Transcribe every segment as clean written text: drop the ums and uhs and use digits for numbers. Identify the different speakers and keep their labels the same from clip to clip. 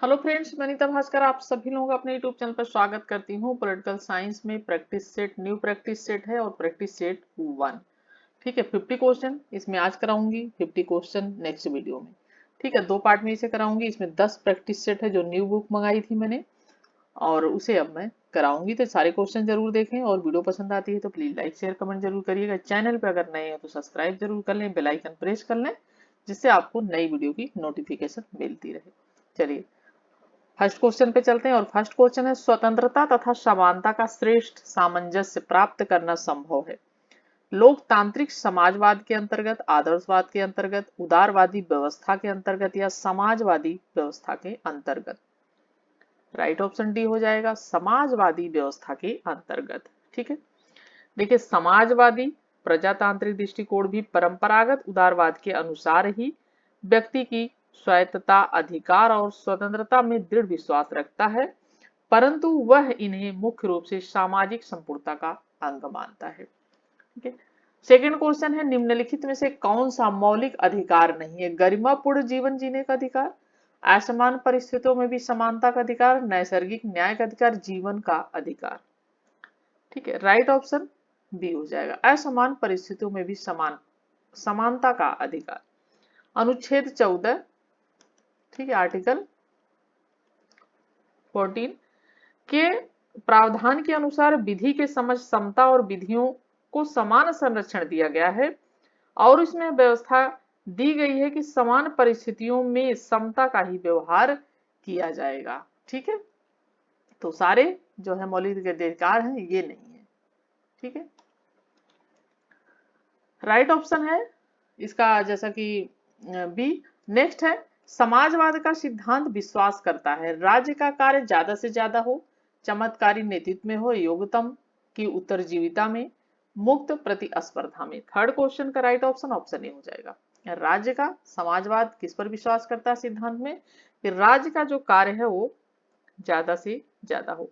Speaker 1: Hello friends, मैं नीता भास्कर आप सभी लोगों का अपने यूट्यूब चैनल पर स्वागत करती हूँ। पॉलिटिकल साइंस में practice set new practice set है और प्रैक्टिस सेट 1। ठीक है, 50 क्वेश्चन इसमें आज कराऊंगी, 50 क्वेश्चन नेक्स्ट वीडियो में। ठीक है, दो पार्ट में इसे कराऊंगी। इसमें 10 प्रैक्टिस सेट है जो न्यू बुक मंगाई थी मैंने, और उसे अब मैं कराऊंगी। तो सारे क्वेश्चन जरूर देखें, और वीडियो पसंद आती है तो प्लीज लाइक शेयर कमेंट जरूर करिएगा। चैनल पर अगर नए हैं तो सब्सक्राइब जरूर कर लें, बेल आइकन प्रेस कर लें, जिससे आपको नई वीडियो की नोटिफिकेशन मिलती रहे। चलिए फर्स्ट क्वेश्चन पे चलते हैं, और फर्स्ट क्वेश्चन है, स्वतंत्रता तथा समानता का श्रेष्ठ सामंजस्य प्राप्त करना संभव है लोकतांत्रिक समाजवाद के अंतर्गत, आदर्शवाद के अंतर्गत, उदारवादी व्यवस्था के अंतर्गत या समाजवादी व्यवस्था के अंतर्गत। राइट ऑप्शन डी हो जाएगा, समाजवादी व्यवस्था के अंतर्गत। ठीक है, देखिए समाजवादी प्रजातांत्रिक दृष्टिकोण भी परंपरागत उदारवाद के अनुसार ही व्यक्ति की स्वायत्तता, अधिकार और स्वतंत्रता में दृढ़ विश्वास रखता है, परंतु वह इन्हें मुख्य रूप से सामाजिक संपूर्णता का अंग मानता है। ठीक है, सेकेंड क्वेश्चन है, निम्नलिखित में से कौन सा मौलिक अधिकार नहीं है? गरिमापूर्ण जीवन जीने का अधिकार, असमान परिस्थितियों में भी समानता का अधिकार, नैसर्गिक न्याय का अधिकार, जीवन का अधिकार। ठीक है, राइट ऑप्शन बी हो जाएगा, असमान परिस्थितियों में भी समानता का अधिकार। अनुच्छेद 14, ठीक है, आर्टिकल 14 के प्रावधान के अनुसार विधि के समझ समता और विधियों को समान संरक्षण दिया गया है, और इसमें व्यवस्था दी गई है कि समान परिस्थितियों में समता का ही व्यवहार किया जाएगा। ठीक है, तो सारे जो है मौलिक अधिकार हैं ये नहीं है। ठीक है, राइट ऑप्शन है इसका, जैसा कि बी। नेक्स्ट है, समाजवाद का सिद्धांत विश्वास करता है राज्य का कार्य ज्यादा से ज्यादा हो, चमत्कारी नेतृत्व में हो, योग्यतम की उत्तरजीविता में, मुक्त प्रतिस्पर्धा में। थर्ड क्वेश्चन का राइट ऑप्शन ऑप्शन ए हो जाएगा। राज्य का समाजवाद किस पर विश्वास करता है सिद्धांत में? कि राज्य का जो कार्य है वो ज्यादा से ज्यादा हो,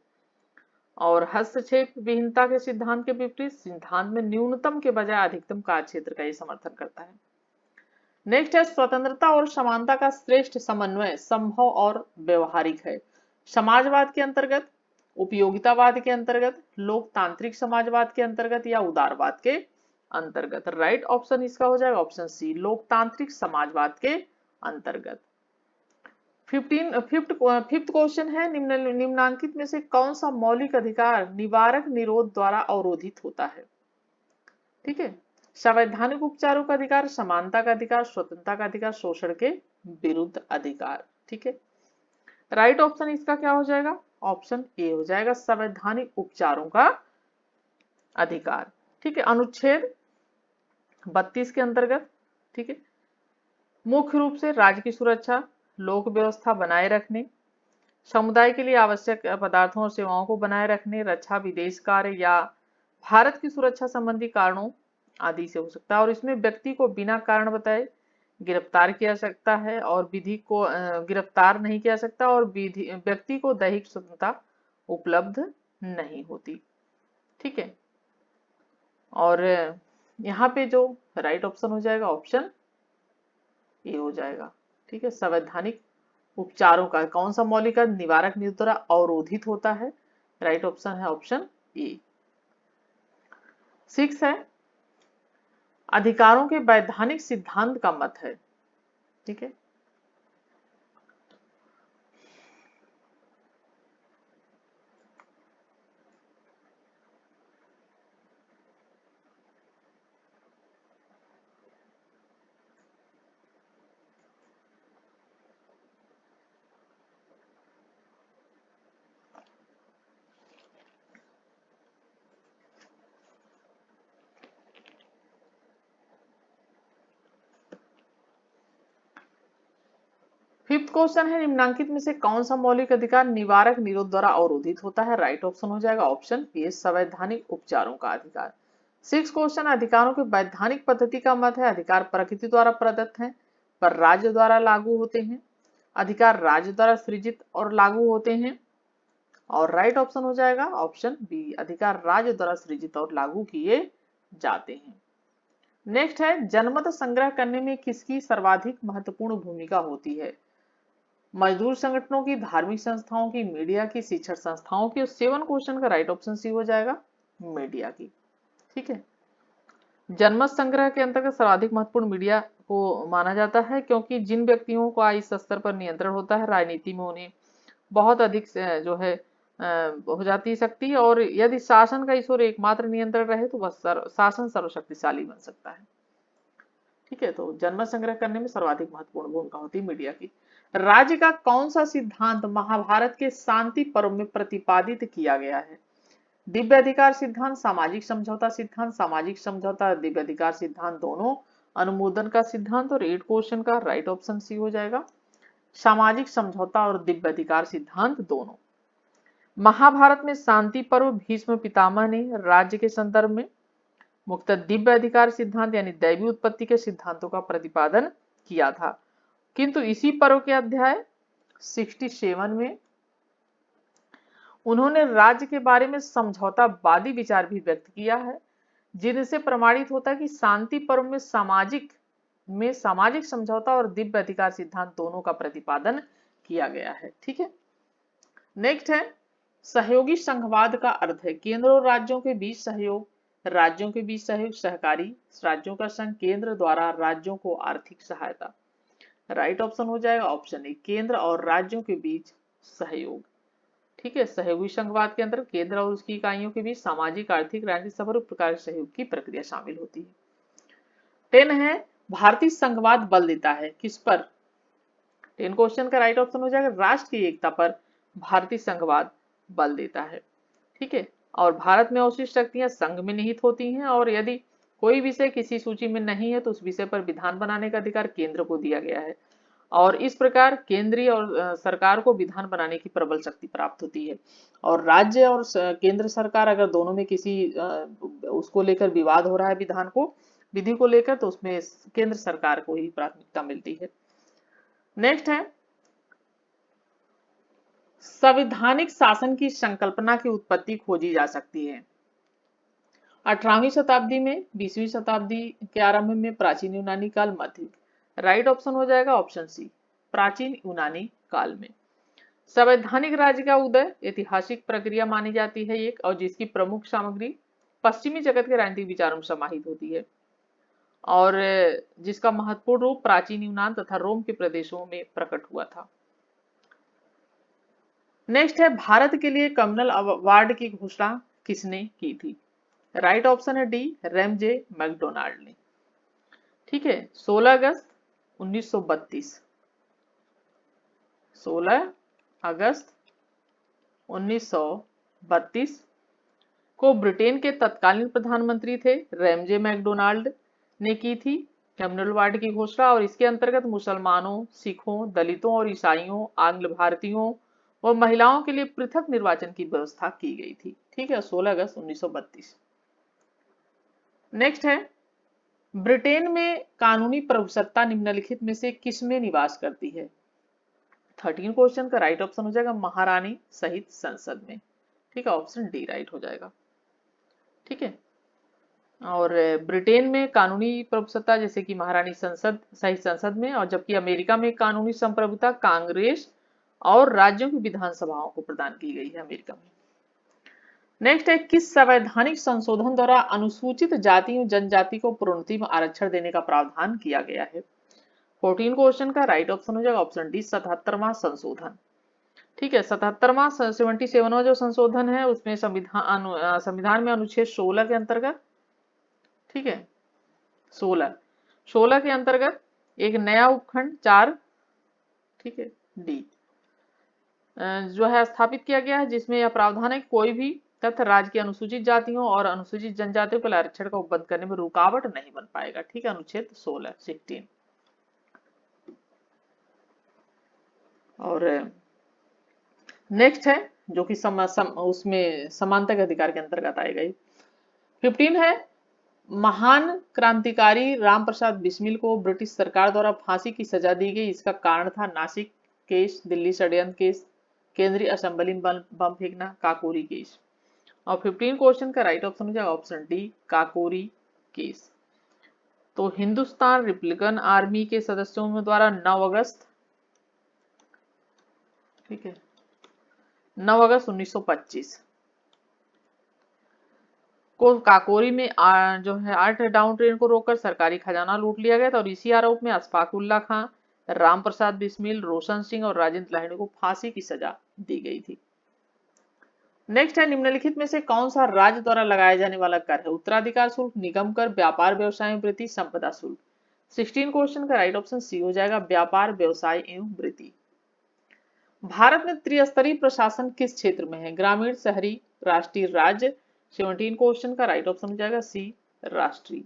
Speaker 1: और हस्तक्षेप विहीनता के सिद्धांत के विपरीत सिद्धांत में न्यूनतम के बजाय अधिकतम कार्य क्षेत्र का ये समर्थन करता है। नेक्स्ट है, स्वतंत्रता और समानता का श्रेष्ठ समन्वय संभव और व्यवहारिक है समाजवाद के अंतर्गत, उपयोगितावाद के अंतर्गत, लोकतांत्रिक समाजवाद के अंतर्गत या उदारवाद के अंतर्गत। राइट ऑप्शन इसका हो जाएगा ऑप्शन सी, लोकतांत्रिक समाजवाद के अंतर्गत। फिफ्थ क्वेश्चन है, निम्नांकित में से कौन सा मौलिक अधिकार निवारक निरोध द्वारा अवरोधित होता है? ठीक है, संवैधानिक उपचारों का अधिकार, समानता का अधिकार, स्वतंत्रता का अधिकार, शोषण के विरुद्ध अधिकार। ठीक है, राइट ऑप्शन इसका क्या हो जाएगा? ऑप्शन ए हो जाएगा, संवैधानिक उपचारों का अधिकार। ठीक है, अनुच्छेद 32 के अंतर्गत, ठीक है, मुख्य रूप से राज्य की सुरक्षा, लोक व्यवस्था बनाए रखने, समुदाय के लिए आवश्यक पदार्थों और सेवाओं को बनाए रखने, रक्षा, विदेश कार्य या भारत की सुरक्षा संबंधी कारणों आदि से हो सकता है, और इसमें व्यक्ति को बिना कारण बताए गिरफ्तार किया सकता है, और विधि को गिरफ्तार नहीं किया सकता, और विधि व्यक्ति को दैहिक स्वतंत्रता उपलब्ध नहीं होती। ठीक है, और यहाँ पे जो राइट ऑप्शन हो जाएगा ऑप्शन ए हो जाएगा। ठीक है, संवैधानिक उपचारों का कौन सा मौलिक निवारक निरोध द्वारा अवरोधित होता है? राइट ऑप्शन है ऑप्शन ए। 6 है, अधिकारों के वैधानिक सिद्धांत का मत है। ठीक है, फिफ्थ क्वेश्चन है, निम्नांकित में से कौन सा मौलिक अधिकार निवारक निरोध द्वारा अवरोधित होता है? राइट ऑप्शन हो जाएगा ऑप्शन ए, संवैधानिक उपचारों का अधिकार। 6 क्वेश्चन, अधिकारों की वैधानिक पद्धति का मत है, अधिकार प्रकृति द्वारा प्रदत्त है पर राज्य द्वारा लागू होते हैं, अधिकार राज्य द्वारा सृजित और लागू होते हैं, और राइट ऑप्शन हो जाएगा ऑप्शन बी, अधिकार राज्य द्वारा सृजित और लागू किए जाते हैं। नेक्स्ट है, जनमत संग्रह करने में किसकी सर्वाधिक महत्वपूर्ण भूमिका होती है? मजदूर संगठनों की, धार्मिक संस्थाओं की, मीडिया की, शिक्षण संस्थाओं की। और 7 क्वेश्चन का राइट ऑप्शन सी हो जाएगा मीडिया की। ठीक है। जनमत संग्रह के अंतर्गत सर्वाधिक महत्वपूर्ण मीडिया को माना जाता है, क्योंकि जिन व्यक्तियों का इस स्तर पर नियंत्रण होता है, राजनीति में उन्हें बहुत अधिक जो है हो जाती है शक्ति, और यदि शासन का ईश्वर एकमात्र नियंत्रण रहे तो वह शासन सर्वशक्तिशाली बन सकता है। ठीक है। तो जनमत संग्रह करने में सर्वाधिक महत्वपूर्ण भूमिका होती है मीडिया की। राज्य का कौन सा सिद्धांत महाभारत के शांति पर्व में प्रतिपादित किया गया है? दिव्य अधिकार सिद्धांत, सामाजिक समझौता सिद्धांत, सामाजिक समझौता, दिव्य अधिकार सिद्धांत दोनों, अनुमोदन का सिद्धांत। और 8 क्वेश्चन का राइट ऑप्शन सी हो जाएगा सामाजिक समझौता और दिव्य अधिकार सिद्धांत दोनों। महाभारत में शांति पर्व भीष्म पितामह ने राज्य के संदर्भ में मुक्त दिव्य अधिकार सिद्धांत यानी दैवी उत्पत्ति के सिद्धांतों का प्रतिपादन किया था, किंतु इसी पर्व के अध्याय 67 में उन्होंने राज्य के बारे में समझौतावादी विचार भी व्यक्त किया है, जिनसे प्रमाणित होता है कि शांति पर्व में सामाजिक समझौता और दिव्य अधिकार सिद्धांत दोनों का प्रतिपादन किया गया है। ठीक है। नेक्स्ट है सहयोगी संघवाद का अर्थ है केंद्र और राज्यों के बीच सहयोग, राज्यों के बीच सहयोग, सहकारी राज्यों का संघ, केंद्र द्वारा राज्यों को आर्थिक सहायता। राइट ऑप्शन हो जाएगा ऑप्शन ए, केंद्र और राज्यों के बीच सहयोग। ठीक है। सहयोगी संघवाद के अंदर केंद्र और उसकी इकाइयों के बीच सामाजिक, आर्थिक, राजनीतिक सभी प्रकार के सहयोग की प्रक्रिया शामिल होती है। 10 है भारतीय संघवाद बल देता है किस पर? 10 क्वेश्चन का राइट ऑप्शन हो जाएगा राष्ट्र की एकता पर भारतीय संघवाद बल देता है। ठीक है। और भारत में अवशिष्ट शक्तियां संघ में निहित होती हैं, और यदि कोई विषय किसी सूची में नहीं है तो उस विषय पर विधान बनाने का अधिकार केंद्र को दिया गया है, और इस प्रकार केंद्रीय और सरकार को विधान बनाने की प्रबल शक्ति प्राप्त होती है। और राज्य और केंद्र सरकार अगर दोनों में किसी उसको लेकर विवाद हो रहा है, विधान को, विधि को लेकर, तो उसमें केंद्र सरकार को ही प्राथमिकता मिलती है। नेक्स्ट है संवैधानिक शासन की संकल्पना की उत्पत्ति खोजी जा सकती है। 18वीं शताब्दी में, 20वीं शताब्दी के आरंभ में, प्राचीन यूनानी काल, मध्य। राइट ऑप्शन हो जाएगा ऑप्शन सी प्राचीन यूनानी काल में। संवैधानिक राज्य का उदय ऐतिहासिक प्रक्रिया मानी जाती है एक, और जिसकी प्रमुख सामग्री पश्चिमी जगत के राजनीतिक विचारों में समाहित होती है, और जिसका महत्वपूर्ण रूप प्राचीन यूनान तथा रोम के प्रदेशों में प्रकट हुआ था। नेक्स्ट है भारत के लिए कम्युनल अवार्ड की घोषणा किसने की थी? राइट ऑप्शन है डी रैमजे मैकडोनाल्ड ने। ठीक है। 16 अगस्त 1932, 16 अगस्त 1932 को ब्रिटेन के तत्कालीन प्रधानमंत्री थे रैमजे मैकडोनाल्ड ने की थी कम्युनल अवार्ड की घोषणा, और इसके अंतर्गत मुसलमानों, सिखों, दलितों और ईसाइयों, आंग्ल भारतीयों व महिलाओं के लिए पृथक निर्वाचन की व्यवस्था की गई थी। ठीक है। 16 अगस्त 1932। नेक्स्ट है ब्रिटेन में कानूनी प्रभुसत्ता निम्नलिखित में से किसमें निवास करती है? 13 क्वेश्चन का राइट ऑप्शन हो जाएगा महारानी सहित संसद में। ठीक है। ऑप्शन डी राइट हो जाएगा। ठीक है। और ब्रिटेन में कानूनी प्रभुसत्ता जैसे कि महारानी संसद सहित संसद में, और जबकि अमेरिका में कानूनी संप्रभुता कांग्रेस और राज्यों की विधानसभाओं को प्रदान की गई है अमेरिका में। नेक्स्ट है किस संवैधानिक संशोधन द्वारा अनुसूचित जाति और जनजाति को प्रोन्नति में आरक्षण देने का प्रावधान किया गया है? 14 क्वेश्चन का राइट ऑप्शन हो जाएगा ऑप्शन डी 77वां संशोधन। ठीक है। 77वां 77वां जो संशोधन है उसमें संविधान में अनुच्छेद 16 के अंतर्गत, ठीक है, 16 के अंतर्गत एक नया उपखंड 4, ठीक है, डी जो है स्थापित किया गया है, जिसमें यह प्रावधान है कि कोई भी तथ्य राज्य की अनुसूचित जातियों और अनुसूचित जनजातियों के आरक्षण का उपबंध करने में रुकावट नहीं बन पाएगा। ठीक है। अनुच्छेद 16। और नेक्स्ट है जो कि उसमें समानता के अधिकार के अंतर्गत आएगा। 15 है महान क्रांतिकारी राम प्रसाद बिस्मिल को ब्रिटिश सरकार द्वारा फांसी की सजा दी गई, इसका कारण था नासिक केस, दिल्ली षड्यंत्र केस, केंद्रीय असेंबली बम फेंकना, काकोरी केस। और 15 क्वेश्चन का राइट ऑप्शन हो जाएगा ऑप्शन डी काकोरी केस। तो हिंदुस्तान रिपब्लिकन आर्मी के सदस्यों द्वारा 9 अगस्त ठीक है। 9 अगस्त 1925 को काकोरी में जो है 8 डाउन ट्रेन को रोककर सरकारी खजाना लूट लिया गया था और इसी आरोप में अशफाकुल्ला खां, राम प्रसाद बिस्मिल, रोशन सिंह और राजेंद्र लाहिड़ी को फांसी की सजा दी गई थी। नेक्स्ट है, निम्नलिखित में से कौन सा राज्य द्वारा लगाया जाने वाला कर है? उत्तराधिकार शुल्क, निगम कर, व्यापार व्यवसाय एवं वृत्ति, संपदा शुल्क। 16 क्वेश्चन का राइट ऑप्शन सी हो जाएगा, व्यापार व्यवसाय एवं वृत्ति। भारत में त्रिस्तरीय प्रशासन किस क्षेत्र में है? ग्रामीण, शहरी, राष्ट्रीय, राज्य। 17 क्वेश्चन का राइट ऑप्शन हो जाएगा सी, राष्ट्रीय।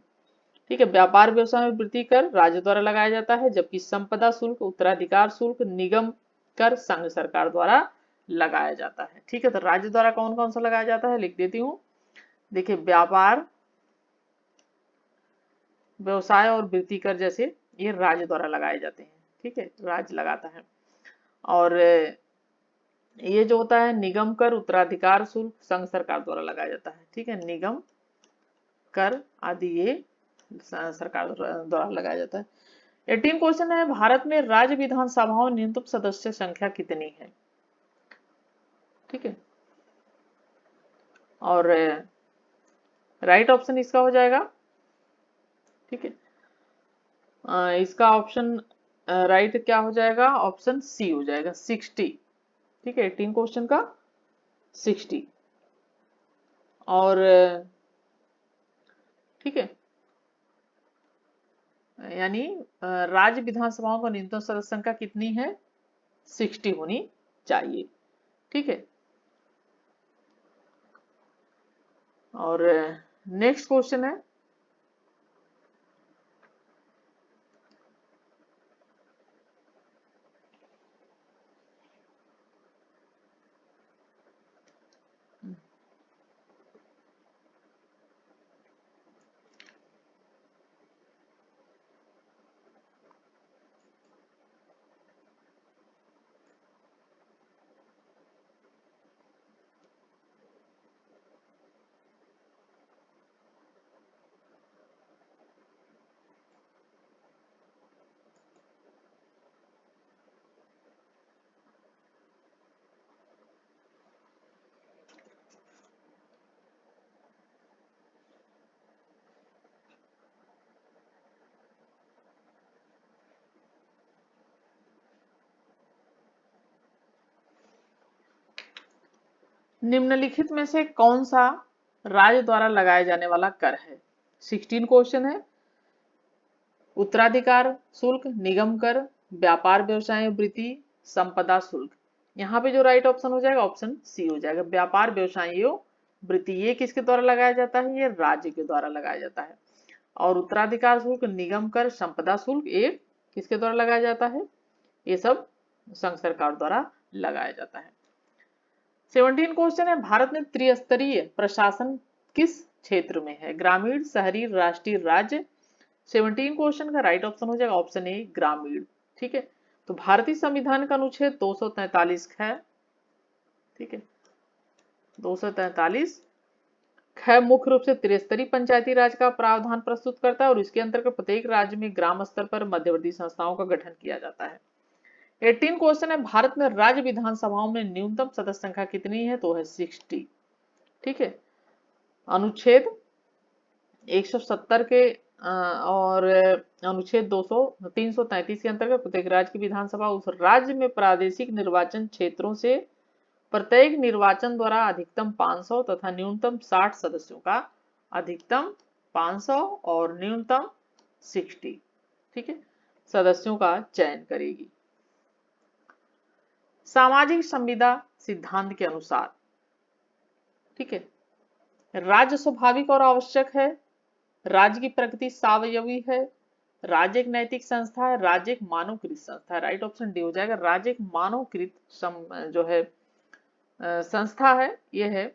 Speaker 1: ठीक है। व्यापार व्यवसाय में वृत्ति कर राज्य द्वारा लगाया जाता है, जबकि संपदा शुल्क, उत्तराधिकार शुल्क, निगम कर संघ सरकार द्वारा लगाया जाता है। ठीक है। तो राज्य द्वारा कौन कौन सा लगाया जाता है लिख देती हूँ। देखिए, व्यापार व्यवसाय और वृत्ति कर जैसे ये राज्य द्वारा लगाए जाते हैं। ठीक है, राज्य लगाता है। और ये जो होता है निगम कर, उत्तराधिकार शुल्क संघ सरकार द्वारा लगाया जाता है। ठीक है, निगम कर आदि ये सरकार द्वारा लगाया जाता है। 18 क्वेश्चन है, भारत में राज्य विधानसभाओं में न्यूनतम सदस्य संख्या कितनी है? ठीक है। और राइट ऑप्शन इसका हो जाएगा, ठीक है, इसका ऑप्शन राइट क्या हो जाएगा? ऑप्शन सी हो जाएगा 60। ठीक है, 18 क्वेश्चन का 60। और ठीक है, यानी राज्य विधानसभाओं का न्यूनतम सदस्य संख्या कितनी है? 60 होनी चाहिए। ठीक है। और नेक्स्ट क्वेश्चन है, निम्नलिखित में से कौन सा राज्य द्वारा लगाए जाने वाला कर है? 16 क्वेश्चन है। उत्तराधिकार शुल्क, निगम कर, व्यापार व्यवसाय वृत्ति, संपदा शुल्क। यहाँ पे जो राइट ऑप्शन हो जाएगा ऑप्शन सी हो जाएगा, व्यापार व्यवसाय वृत्ति। ये किसके द्वारा लगाया जाता है? ये राज्य के द्वारा लगाया जाता है। और उत्तराधिकार शुल्क, निगम कर, संपदा शुल्क ये किसके द्वारा लगाया जाता है? ये सब संघ सरकार द्वारा लगाया जाता है। 17 क्वेश्चन है, भारत में त्रिस्तरीय प्रशासन किस क्षेत्र में है? ग्रामीण, शहरी, राष्ट्रीय, राज्य। 17 क्वेश्चन का राइट ऑप्शन हो जाएगा ऑप्शन ए, ग्रामीण। ठीक है। तो भारतीय संविधान का अनुच्छेद 243 है। ठीक है, 243 है मुख्य रूप से त्रिस्तरीय पंचायती राज का प्रावधान प्रस्तुत करता है और इसके अंतर्गत प्रत्येक राज्य में ग्राम स्तर पर मध्यवर्ती संस्थाओं का गठन किया जाता है। 18 क्वेश्चन है, भारत में राज्य विधानसभाओं में न्यूनतम सदस्य संख्या कितनी है? तो है 60। ठीक है, अनुच्छेद 170 के और अनुच्छेद 333 के अंतर्गत प्रत्येक राज्य की विधानसभा उस राज्य में प्रादेशिक निर्वाचन क्षेत्रों से प्रत्येक निर्वाचन द्वारा अधिकतम 500 तथा न्यूनतम 60 सदस्यों का, अधिकतम 500 और न्यूनतम 60, ठीक है, सदस्यों का चयन करेगी। सामाजिक संविदा सिद्धांत के अनुसार, ठीक है, राज्य स्वाभाविक और आवश्यक है, राज्य की प्रकृति सावयवी है, राज्य एक नैतिक संस्था है, राज्य एक मानवकृत संस्था है। राइट ऑप्शन डी हो जाएगा, राज्य एक मानवकृत जो है संस्था है। यह है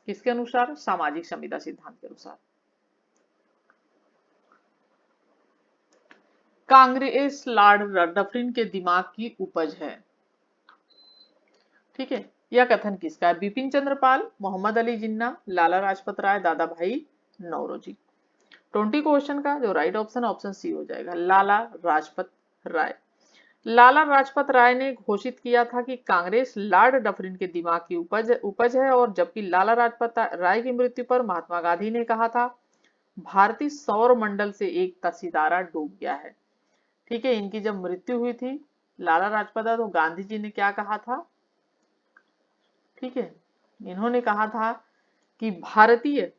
Speaker 1: किसके अनुसार? सामाजिक संविदा सिद्धांत के अनुसार। कांग्रेस लॉर्ड डफरिन के दिमाग की उपज है। ठीक है, यह कथन किसका है? बिपिन चंद्र पाल, मोहम्मद अली जिन्ना, लाला लाजपत राय, दादा भाई नौरोजी। 20 क्वेश्चन का जो राइट ऑप्शन ऑप्शन सी हो जाएगा, लाला लाजपत राय। लाला लाजपत राय ने घोषित किया था कि कांग्रेस लॉर्ड डफरिन के दिमाग की उपज है, और जबकि लाला लाजपत राय की मृत्यु पर महात्मा गांधी ने कहा था भारतीय सौर मंडल से एक सितारा डूब गया है। ठीक है, इनकी जब मृत्यु हुई थी लाला लाजपत राय, तो गांधी जी ने क्या कहा था? ठीक है, इन्होंने कहा था कि भारतीय,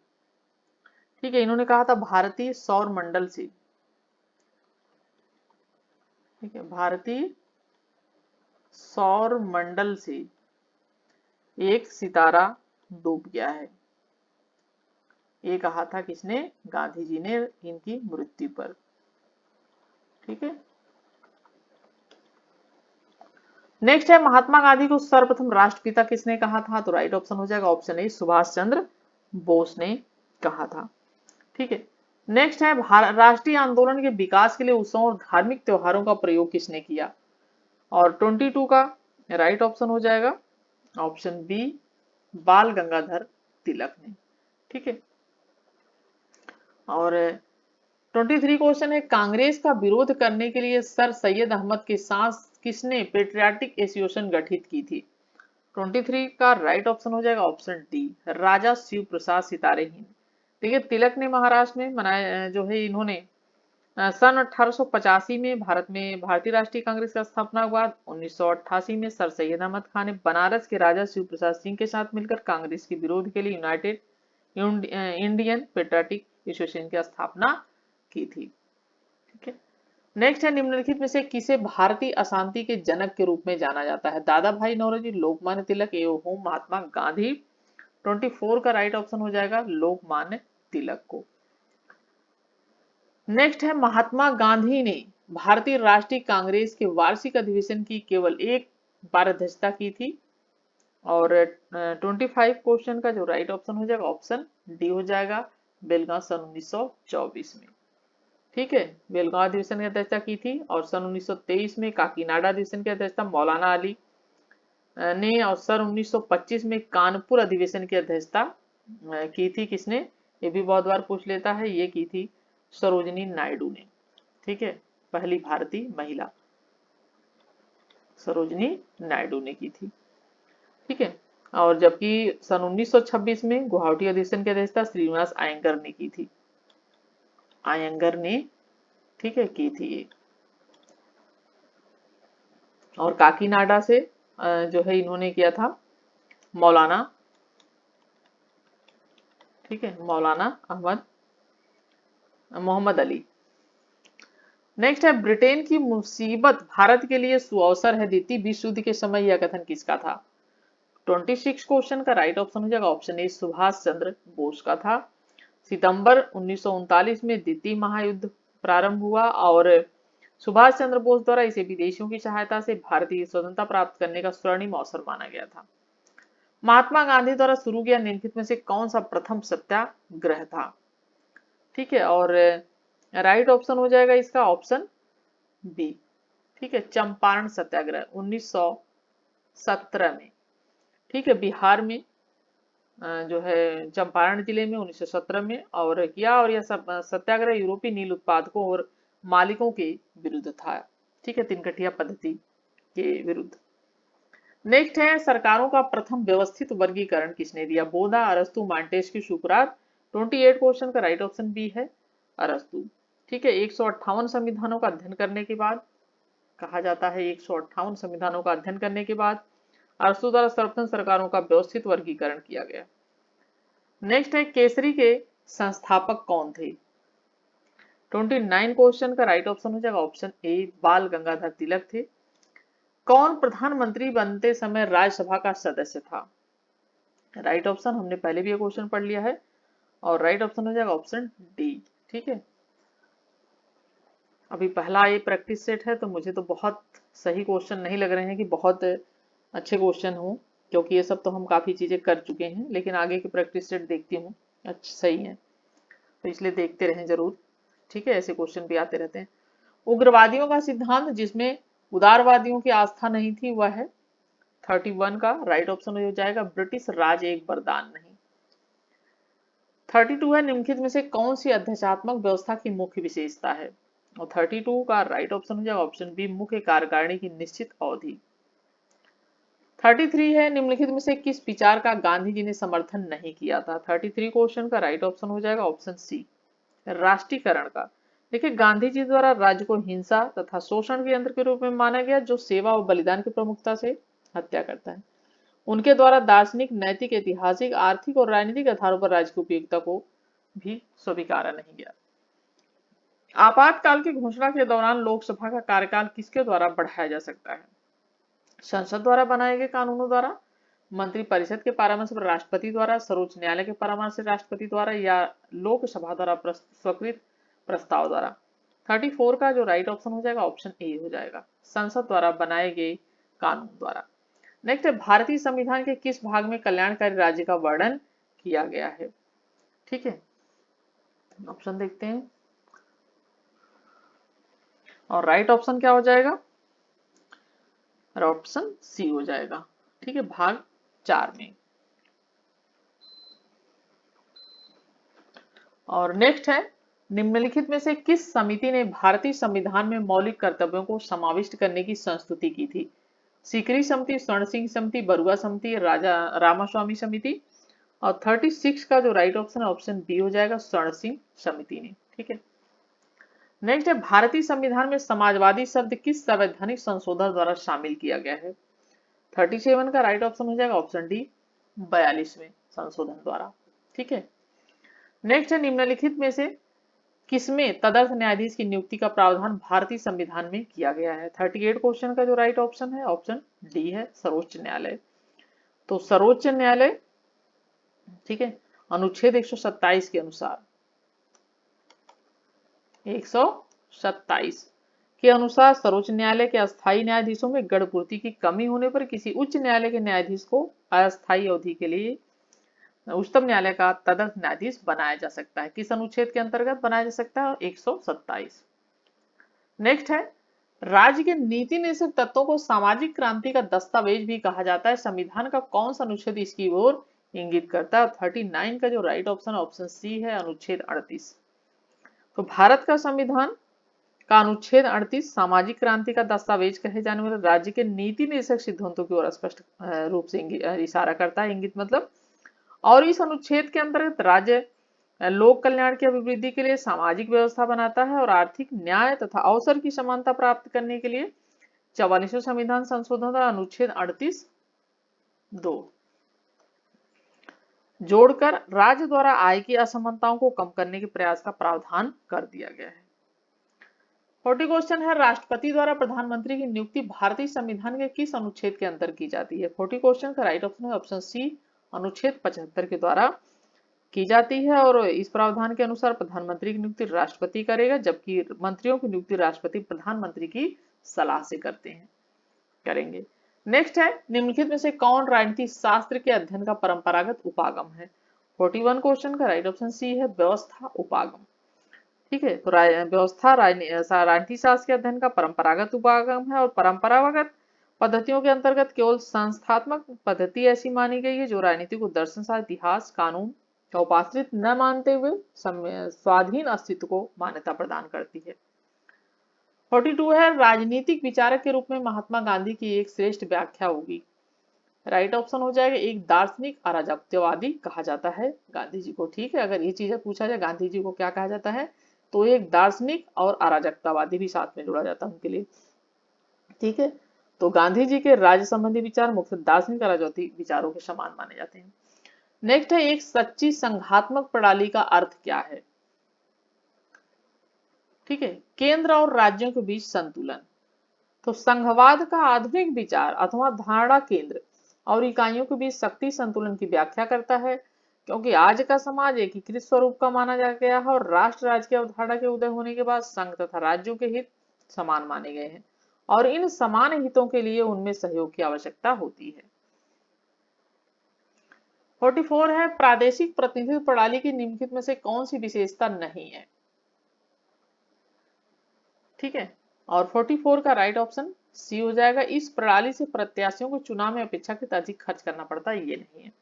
Speaker 1: ठीक है, इन्होंने कहा था भारतीय सौर मंडल से, ठीक है, भारतीय सौर मंडल से एक सितारा डूब गया है। ये कहा था किसने? गांधी जी ने इनकी मृत्यु पर। ठीक है, नेक्स्ट है महात्मा गांधी को सर्वप्रथम राष्ट्रपिता किसने कहा था? तो राइट ऑप्शन हो जाएगा ऑप्शन ए, सुभाष चंद्र बोस ने कहा था। ठीक है, नेक्स्ट है राष्ट्रीय आंदोलन के विकास के लिए उत्सवों और धार्मिक त्योहारों का प्रयोग किसने किया? और 22 का राइट ऑप्शन हो जाएगा ऑप्शन बी, बाल गंगाधर तिलक ने। ठीक है, और 23 क्वेश्चन है कांग्रेस का विरोध करने के लिए सर सैयद अहमद के साथ किसने पेट्रियाटिक एसोसिएशन गठित की थी? 23 का राइट ऑप्शन हो जाएगा ऑप्शन डी, राजा शिव प्रसाद सितारे हिंद। देखिए तिलक ने महाराष्ट्र में मनाया जो है, इन्होंने सन 1885 में भारत में भारतीय राष्ट्रीय कांग्रेस का स्थापना हुआ। 1988 में सर सैयद अहमद खान ने बनारस के राजा शिव प्रसाद सिंह के साथ मिलकर कांग्रेस के विरोध के लिए यूनाइटेड इंडियन पेट्रियाटिक एसोसिएशन की स्थापना की थी। ठीक है, नेक्स्ट है निम्नलिखित में से किसे भारतीय अशांति के जनक के रूप में जाना जाता है? दादा भाई नौरोजी, लोकमान्य तिलक एवं महात्मा गांधी। 24 का राइट ऑप्शन हो जाएगा लोकमान्य तिलक को। नेक्स्ट है महात्मा गांधी ने भारतीय राष्ट्रीय कांग्रेस के वार्षिक अधिवेशन की केवल एक बार अध्यक्षता की थी। और 25 क्वेश्चन का जो राइट ऑप्शन हो जाएगा ऑप्शन डी हो जाएगा, बेलगांव सन 1924 में। ठीक है, बेलगांव अधिवेशन की अध्यक्षता की थी। और सन 1923 में काकीनाडा अधिवेशन की अध्यक्षता मौलाना अली ने, और सन 1925 में कानपुर अधिवेशन की अध्यक्षता की थी किसने? ये भी बहुत बार पूछ लेता है, ये की थी सरोजिनी नायडू ने। ठीक है, पहली भारतीय महिला सरोजिनी नायडू ने की थी। ठीक है, और जबकि सन 1926 में गुवाहाटी अधिवेशन की अध्यक्षता श्रीनिवास अयंगर ने की थी, अयंगर ने, ठीक है, की थी ये। और काकीनाडा से जो है इन्होंने किया था मौलाना, ठीक है, मौलाना अहमद मोहम्मद अली। नेक्स्ट है ब्रिटेन की मुसीबत भारत के लिए सुअवसर है द्वितीय विश्व युद्ध के समय, यह कथन किसका था? 26 क्वेश्चन का राइट ऑप्शन हो जाएगा ऑप्शन ए, सुभाष चंद्र बोस का था। सितंबर 1939 में द्वितीय महायुद्ध प्रारंभ हुआ और सुभाष चंद्र बोस द्वारा इसे विदेशियों की सहायता से भारतीय स्वतंत्रता प्राप्त करने का स्वर्णिम अवसर माना गया था। महात्मा गांधी द्वारा शुरू किया निम्नलिखित में से कौन सा प्रथम सत्याग्रह था? ठीक है, और राइट ऑप्शन हो जाएगा इसका ऑप्शन बी, ठीक है, चंपारण सत्याग्रह 1917 में। ठीक है, बिहार में जो है चंपारण जिले में 1917 में और किया, और यह सत्याग्रह यूरोपीय नील उत्पादकों और मालिकों के विरुद्ध था। ठीक है, तिनकटिया पद्धति के विरुद्ध। नेक्स्ट है सरकारों का प्रथम व्यवस्थित वर्गीकरण किसने दिया? बोधा, अरस्तु, मांटेस्क्यू, सुकरात। 28 क्वेश्चन का राइट ऑप्शन बी है अरस्तु। ठीक है, 158 संविधानों का अध्ययन करने के बाद, कहा जाता है 158 संविधानों का अध्ययन करने के बाद अरस्तु द्वारा सर्वप्रथम सरकारों का व्यवस्थित वर्गीकरण किया गया। नेक्स्ट है केसरी के संस्थापक कौन थे? 29 क्वेश्चन का राइट ऑप्शन हो जाएगा ऑप्शन ए, बाल गंगाधर तिलक थे। कौन प्रधानमंत्री बनते समय राज्यसभा का सदस्य था? राइट ऑप्शन, हमने पहले भी ये क्वेश्चन पढ़ लिया है, और राइट ऑप्शन हो जाएगा ऑप्शन डी। ठीक है, अभी पहला ये प्रैक्टिस सेट है, तो मुझे तो बहुत सही क्वेश्चन नहीं लग रहे हैं कि बहुत अच्छे क्वेश्चन हो, क्योंकि ये सब तो हम काफी चीजें कर चुके हैं, लेकिन आगे की प्रैक्टिस सेट देखती हूँ अच्छा सही है, तो इसलिए देखते रहें जरूर। ठीक है, ऐसे क्वेश्चन भी आते रहते हैं। उग्रवादियों का सिद्धांत जिसमें उदारवादियों की आस्था नहीं थी, वह है 31 का राइट ऑप्शन हो जाएगा ब्रिटिश राज एक वरदान नहीं। 32 है निम्नलिखित में से कौन सी अध्यात्मक व्यवस्था की मुख्य विशेषता है? और 32 का राइट ऑप्शन हो जाएगा ऑप्शन बी मुख्य कार्यकारिणी की निश्चित अवधि। 33 है निम्नलिखित में से किस विचार का गांधी जी ने समर्थन नहीं किया था। 33 क्वेश्चन का राइट ऑप्शन हो जाएगा ऑप्शन सी राष्ट्रीयकरण का। देखिए गांधी जी द्वारा राज्य को हिंसा तथा शोषण के यंत्र के रूप में माना गया जो सेवा और बलिदान की प्रमुखता से हत्या करता है। उनके द्वारा दार्शनिक नैतिक ऐतिहासिक आर्थिक और राजनीतिक आधारों पर राज्य की उपयोगिता को भी स्वीकारा नहीं गया। आपातकाल की घोषणा के दौरान लोकसभा का कार्यकाल किसके द्वारा बढ़ाया जा सकता है। संसद द्वारा बनाए गए कानूनों द्वारा, मंत्रिपरिषद के परामर्श पर राष्ट्रपति द्वारा, सर्वोच्च न्यायालय के परामर्श से राष्ट्रपति द्वारा या लोकसभा द्वारा स्वीकृत प्रस्ताव द्वारा। 34 का जो राइट ऑप्शन हो जाएगा ऑप्शन ए हो जाएगा संसद द्वारा बनाए गए कानून द्वारा। नेक्स्ट है भारतीय संविधान के किस भाग में कल्याणकारी राज्य का वर्णन किया गया है। ठीक है ऑप्शन देखते हैं और राइट ऑप्शन क्या हो जाएगा और ऑप्शन सी हो जाएगा। ठीक है भाग 4 में। और नेक्स्ट है निम्नलिखित में से किस समिति ने भारतीय संविधान में मौलिक कर्तव्यों को समाविष्ट करने की संस्तुति की थी। सीकरी समिति, स्वर्ण सिंह समिति, बरुआ समिति, राजा रामास्वामी समिति। और 36 का जो राइट ऑप्शन है ऑप्शन बी हो जाएगा स्वर्ण सिंह समिति ने। ठीक है नेक्स्ट है भारतीय संविधान में समाजवादी शब्द किस संवैधानिक संशोधन द्वारा शामिल किया गया है। 37 का राइट ऑप्शन हो जाएगा ऑप्शन डी 42वें संशोधन द्वारा। ठीक है नेक्स्ट है निम्नलिखित में से किसमें तदर्थ न्यायाधीश की नियुक्ति का प्रावधान भारतीय संविधान में किया गया है। 38 क्वेश्चन का जो राइट ऑप्शन है ऑप्शन डी है सर्वोच्च न्यायालय। तो सर्वोच्च न्यायालय ठीक है अनुच्छेद 127 के अनुसार 127 के अनुसार सर्वोच्च न्यायालय के अस्थायी न्यायाधीशों में गणपूर्ति की कमी होने पर किसी उच्च न्यायालय के न्यायाधीश को अस्थायी अवधि के लिए उच्चतम न्यायालय का तदर्थ न्यायाधीश बनाया जा सकता है। किस अनुच्छेद के अंतर्गत बनाया जा सकता है 127। नेक्स्ट है राज्य के नीति निर्देशक तत्वों को सामाजिक क्रांति का दस्तावेज भी कहा जाता है। संविधान का कौन सा अनुच्छेद इसकी ओर इंगित करता है। 39 का जो राइट ऑप्शन है ऑप्शन सी है अनुच्छेद 38। तो भारत का संविधान का अनुच्छेद 38 सामाजिक क्रांति का दस्तावेज कहे जाने वाले राज्य के नीति निर्देशक सिद्धांतों की ओर स्पष्ट रूप से इशारा करता है। इंगित मतलब और इस अनुच्छेद के अंतर्गत राज्य लोक कल्याण की अभिवृद्धि के लिए सामाजिक व्यवस्था बनाता है और आर्थिक न्याय तथा अवसर की समानता प्राप्त करने के लिए 44वें संविधान संशोधन द्वारा अनुच्छेद 38(2) जोड़कर राज्य द्वारा आय की असमानताओं को कम करने के प्रयास का प्रावधान कर दिया गया है। 40 क्वेश्चन है राष्ट्रपति द्वारा प्रधानमंत्री की नियुक्ति भारतीय संविधान के किस अनुच्छेद के अंतर्गत की जाती है। 40 क्वेश्चन का राइट ऑप्शन है ऑप्शन सी अनुच्छेद 75 के द्वारा की जाती है और इस प्रावधान के अनुसार प्रधानमंत्री की नियुक्ति राष्ट्रपति करेगा जबकि मंत्रियों की नियुक्ति राष्ट्रपति प्रधानमंत्री की सलाह से करेंगे। नेक्स्ट है निम्नलिखित में से कौन राजनीति शास्त्र के अध्ययन का परंपरागत उपागम है। 41 क्वेश्चन का राइट ऑप्शन सी है व्यवस्था उपागम। ठीक है तो व्यवस्था राजनीति शास्त्र के अध्ययन का परंपरागत उपागम है और परंपरागत पद्धतियों के अंतर्गत केवल संस्थात्मक पद्धति ऐसी मानी गई है जो राजनीति को दर्शन शास्त्र इतिहास कानून का उपाश्रित न मानते हुए स्वाधीन अस्तित्व को मान्यता प्रदान करती है। 42 है राजनीतिक विचारक के रूप में महात्मा गांधी की एक श्रेष्ठ व्याख्या होगी। राइट ऑप्शन हो जाएगा एक दार्शनिक अराजकतावादी कहा जाता है गांधी जी को। ठीक है अगर ये चीजें पूछा जाए गांधी जी को क्या कहा जाता है तो एक दार्शनिक और अराजकतावादी भी साथ में जोड़ा जाता है उनके लिए। ठीक है तो गांधी जी के राज्य संबंधी विचार मुख्य दार्शनिक अराजकतावादी विचारों के समान माने जाते हैं। नेक्स्ट है एक सच्ची संघात्मक प्रणाली का अर्थ क्या है। ठीक है केंद्र और राज्यों के बीच संतुलन। तो संघवाद का आधुनिक विचार अथवा धारणा केंद्र और इकाइयों के बीच शक्ति संतुलन की व्याख्या करता है क्योंकि आज का समाज एकीकृत स्वरूप का माना जा गया है और राष्ट्र राज्य की अवधारणा के उदय होने के बाद संघ तथा राज्यों के हित समान माने गए हैं और इन समान हितों के लिए उनमें सहयोग की आवश्यकता होती है। 44 है प्रादेशिक प्रतिनिधित्व प्रणाली की निम्नलिखित में से कौन सी विशेषता नहीं है। ठीक है और 44 का राइट ऑप्शन सी हो जाएगा इस प्रणाली से प्रत्याशियों को चुनाव में अपेक्षाकृत अधिक खर्च करना पड़ता है ये नहीं है।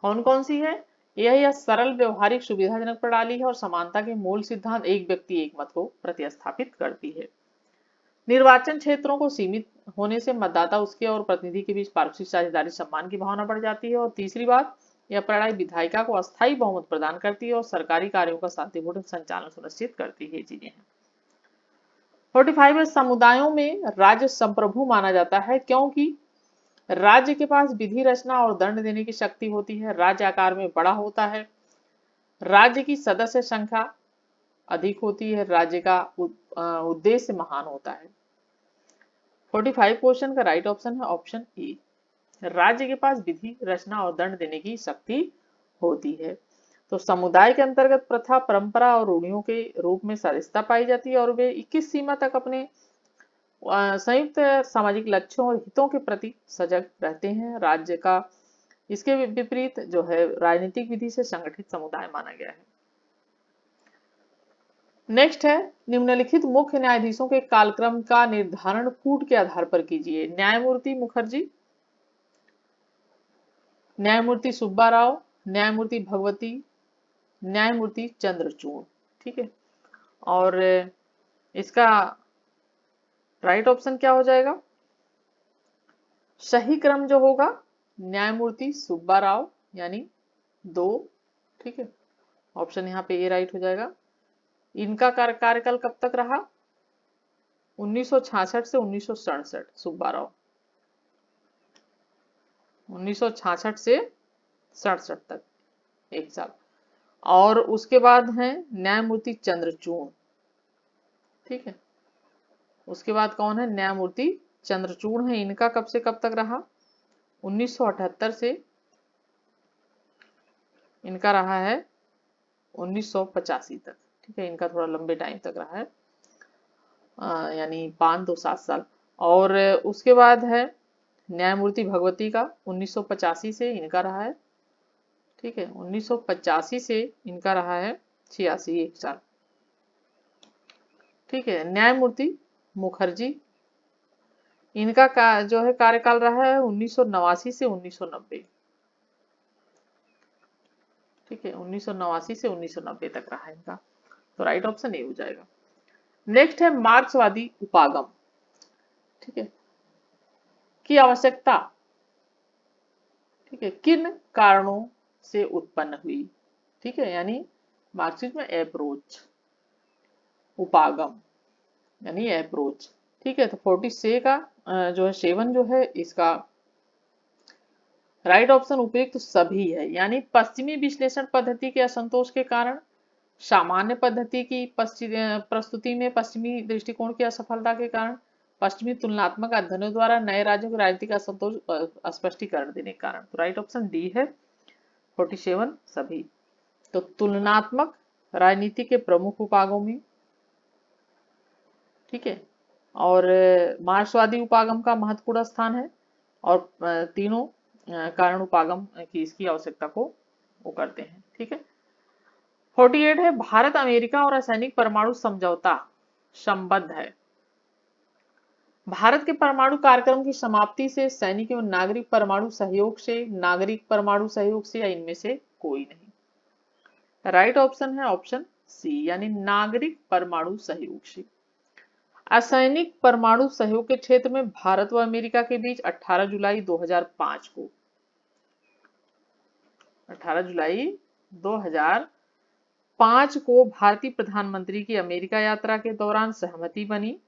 Speaker 1: कौन कौन सी है यह सरल व्यवहारिक सुविधाजनक प्रणाली है और समानता के मूल सिद्धांत एक व्यक्ति एक मत को प्रतिस्थापित करती है। निर्वाचन क्षेत्रों को सीमित होने से मतदाता उसके और प्रतिनिधि के बीच पारस्परिक साझेदारी सम्मान की भावना बढ़ जाती है। और तीसरी बात, यह प्रणाली विधायिका को अस्थायी बहुमत प्रदान करती है और सरकारी कार्यों का शांतिपूर्ण संचालन सुनिश्चित करती है। चीजें हैं 45 समुदायों में राज्य संप्रभु माना जाता है क्योंकि राज्य के पास विधि रचना और दंड देने की शक्ति होती है, राज्य आकार में बड़ा होता है, राज्य की सदस्य संख्या अधिक होती है, राज्य का उद्देश्य महान होता है। 45 क्वेश्चन का राइट ऑप्शन है ऑप्शन ए, राज्य के पास विधि रचना और दंड देने की शक्ति होती है। तो समुदाय के अंतर्गत प्रथा, परंपरा और रूढ़ियों के रूप में सदस्यता पाई जाती है और वे 21 सीमा तक अपने संयुक्त सामाजिक लक्ष्यों और हितों के प्रति सजग रहते हैं। राज्य का इसके विपरीत जो है राजनीतिक विधि से संगठित समुदाय माना गया है। नेक्स्ट है, निम्नलिखित मुख्य न्यायाधीशों के कालक्रम का निर्धारण कूट के आधार पर कीजिए। न्यायमूर्ति मुखर्जी, न्यायमूर्ति सुब्बा राव, न्यायमूर्ति भगवती, न्यायमूर्ति चंद्रचूड़। ठीक है, और इसका राइट ऑप्शन क्या हो जाएगा? सही क्रम जो होगा न्यायमूर्ति सुब्बा राव यानी 2। ठीक है, ऑप्शन यहाँ पे ए राइट हो जाएगा। इनका कार्यकाल कब तक रहा? 1966 से 1967। सुब्बा राव 1966 से 67 तक, 1 साल। और उसके बाद है न्यायमूर्ति चंद्रचूड़। ठीक है, उसके बाद कौन है? न्यायमूर्ति चंद्रचूड़ है। इनका कब से कब तक रहा? 1978 से इनका रहा है 1985 तक। ठीक है, इनका थोड़ा लंबे टाइम तक रहा है, यानी 5-2-7 साल। और उसके बाद है न्यायमूर्ति भगवती का 1985 से इनका रहा है। ठीक है, 1985 से इनका रहा है 86, 1 साल। ठीक है, न्यायमूर्ति मुखर्जी, इनका जो है कार्यकाल रहा है 1989 से 1990। ठीक है, 1989 से 1990 तक रहा है इनका। तो राइट ऑप्शन ए हो जाएगा। नेक्स्ट है मार्क्सवादी उपागम। ठीक है, की आवश्यकता, ठीक है, किन कारणों से उत्पन्न हुई? ठीक है, यानी मार्क्सिज्म अप्रोच, उपागम यानी अप्रोच। ठीक है, तो 46 का जो है 7 जो है इसका राइट ऑप्शन उपयुक्त सभी है, यानी पश्चिमी विश्लेषण पद्धति के असंतोष के कारण, सामान्य पद्धति की प्रस्तुति में पश्चिमी दृष्टिकोण की असफलता के कारण, पश्चिमी तुलनात्मक अध्ययनों द्वारा नए राज्यों के राजनीतिक असंतोष स्पष्टीकरण देने के कारण। तो राइट ऑप्शन डी है 47 सभी। तो तुलनात्मक राजनीति के प्रमुख उपागम में, ठीक है, और मार्क्सवादी उपागम का महत्वपूर्ण स्थान है और तीनों कारण उपागम की इसकी आवश्यकता को वो करते हैं। ठीक है, 48 है, भारत अमेरिका और रासायनिक परमाणु समझौता संबद्ध है। भारत के परमाणु कार्यक्रम की समाप्ति से, सैनिक एवं नागरिक परमाणु सहयोग से, नागरिक परमाणु सहयोग से, या इनमें से कोई नहीं। राइट ऑप्शन है ऑप्शन सी, यानी नागरिक परमाणु सहयोग से। असैनिक परमाणु सहयोग के क्षेत्र में भारत व अमेरिका के बीच 18 जुलाई 2005 को 18 जुलाई 2005 को भारतीय प्रधानमंत्री की अमेरिका यात्रा के दौरान सहमति बनी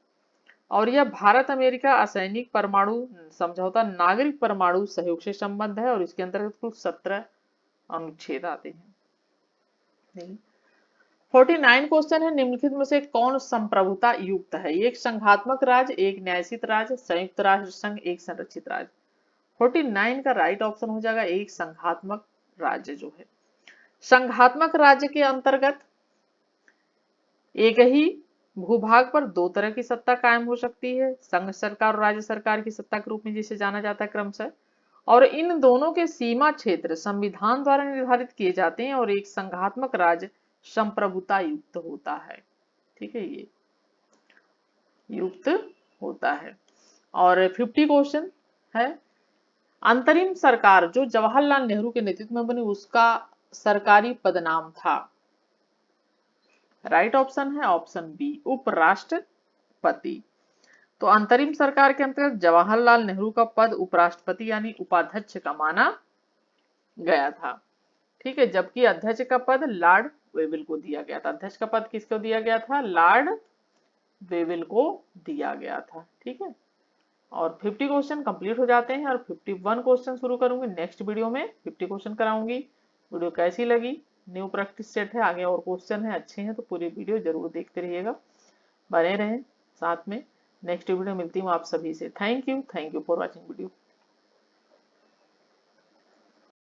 Speaker 1: और यह भारत अमेरिका असैनिक परमाणु समझौता नागरिक परमाणु सहयोग से संबद्ध है और इसके अंतर्गत कुल 17 अनुच्छेद आते हैं। 49 क्वेश्चन है, निम्नलिखित में से कौन संप्रभुता युक्त है? एक संघात्मक राज्य, एक न्यायसित राज्य, संयुक्त राष्ट्र संघ, एक संरक्षित राज्य। 49 का राइट ऑप्शन हो जाएगा एक संघात्मक राज्य जो है। संघात्मक राज्य के अंतर्गत एक ही भूभाग पर 2 तरह की सत्ता कायम हो सकती है, संघ सरकार और राज्य सरकार की सत्ता के रूप में जिसे जाना जाता है क्रमशः, और इन दोनों के सीमा क्षेत्र संविधान द्वारा निर्धारित किए जाते हैं और एक संघात्मक राज्य संप्रभुता युक्त होता है। ठीक है, ये युक्त होता है। और 50 क्वेश्चन है, अंतरिम सरकार जो जवाहरलाल नेहरू के नेतृत्व में बनी उसका सरकारी पदनाम था? राइट ऑप्शन है ऑप्शन बी उपराष्ट्रपति। तो अंतरिम सरकार के अंतर्गत जवाहरलाल नेहरू का पद उपराष्ट्रपति यानी उपाध्यक्ष का माना गया था। ठीक है, जबकि अध्यक्ष का पद लॉर्ड वेविल को दिया गया था। अध्यक्ष का पद किसको दिया गया था? लॉर्ड वेविल को दिया गया था। ठीक है, और 50 क्वेश्चन कंप्लीट हो जाते हैं और 51 क्वेश्चन शुरू करूंगी नेक्स्ट वीडियो में। 50 क्वेश्चन कराऊंगी। वीडियो कैसी लगी? न्यू प्रैक्टिस सेट है, आगे और क्वेश्चन है अच्छे हैं तो पूरी वीडियो जरूर देखते रहिएगा, बने रहें साथ में। नेक्स्ट वीडियो मिलती हूँ आप सभी से। Thank you for watching video.